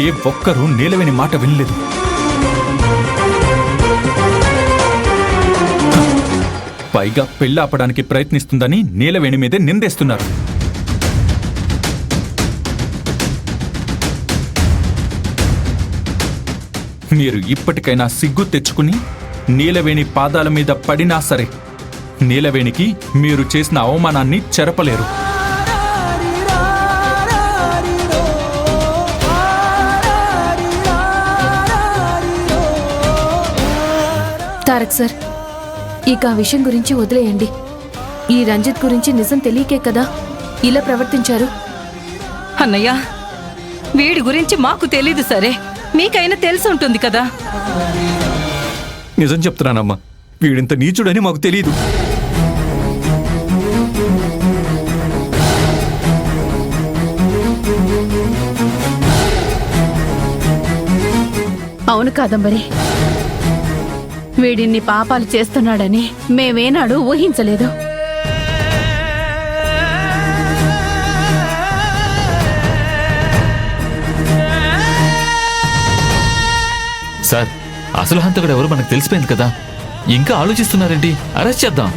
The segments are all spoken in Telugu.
ఏ ఒక్కరూ నీలవేణి మాట వినలేదు. పైగా పెళ్ళాపడానికి ప్రయత్నిస్తుందని నీలవేణి మీదే నిందేస్తున్నారు. మీరు ఇప్పటికైనా సిగ్గు తెచ్చుకుని నీలవేణి పాదాల మీద పడినా సరే నీలవేణికి మీరు చేసిన అవమానాన్ని చెరపలేరు. తారక్ సార్, ఇక ఆ విషయం గురించి వదిలేయండి. ఈ రంజిత్ గురించి నిజం తెలియకే కదా ఇలా ప్రవర్తించారు. అన్నయ్య, వీడి గురించి మాకు తెలీదు సరే, మీకైనా తెలిసి ఉంటుంది కదా. నిజం చెప్తున్నానమ్మా, వీడింత నీచుడని మాకు తెలీదు. అవును కాదంబరి, వీడిన్ని పాపాలు చేస్తున్నాడని మేమేనాడు ఊహించలేదు. సార్, అసలు హంతకుడు ఎవరు మనకు తెలిసిపోయింది కదా, ఇంకా ఆలోచిస్తున్నారేంటి? అరెస్ట్ చేద్దాం.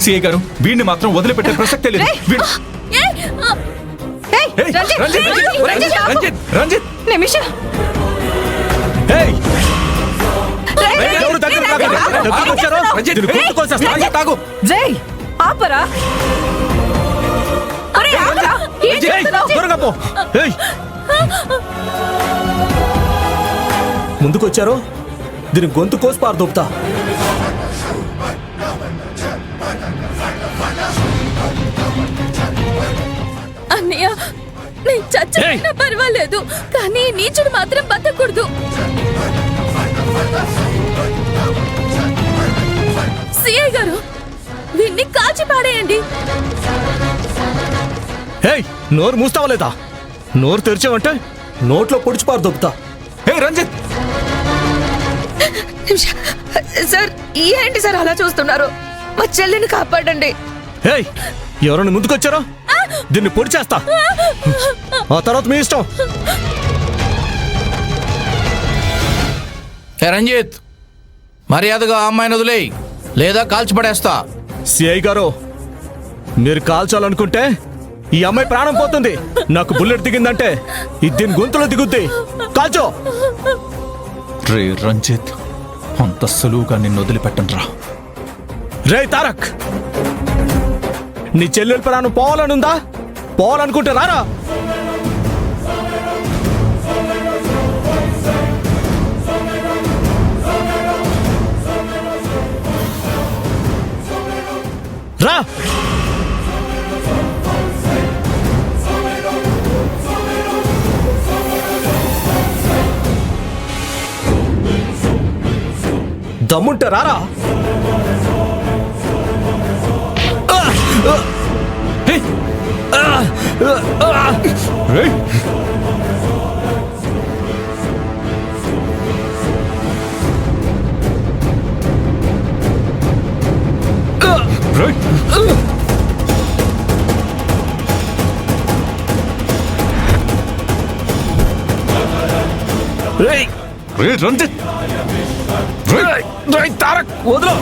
సిఐ గారు, వీడిని మాత్రం వదిలిపెట్టే ప్రసక్తే లేదు. ఆపరా, ముందుకొచ్చారో దీని గొంతు కోసి పారదొప్పుతా. అన్నయ్య, నేను చచ్చిపోయినా పర్వాలేదు, కానీ నీచుడు మాత్రం బతకూడదు. సిఐ గారు, వీన్ని కాల్చి పాడేయండి. నోరు మూస్తావా లేదా? నోరు తెరిచావంటే నోట్లో పొడిచి పారదొప్పుతా. రంజిత్ సార్, ఏంటి సార్ అలా చూస్తున్నారు? మా చెల్లిని కాపాడండి. ఎవరైనా ముందుకొచ్చారో దీన్ని పొడి చేస్తా, ఆ తర్వాత మీ ఇష్టం. రంజిత్, మర్యాదగా ఆ అమ్మాయిని వదిలేయి, లేదా కాల్చిపడేస్తా. సిఐ గారు, మీరు కాల్చాలనుకుంటే ఈ అమ్మాయి ప్రాణం పోతుంది. నాకు బుల్లెట్ దిగిందంటే ఇది దీని గొంతులో దిగుద్ది. కాల్చో. రే రంజిత్, అంత సులువుగా నిన్ను వదిలిపెట్టను రా. రే తారక్, నీ చెల్లెల ప్రాణం పోవాలనుందా? పోవాలనుకుంటే రారా. రా. దమ్ముంటే రారా. రంజిత్, తారక్ వదలు.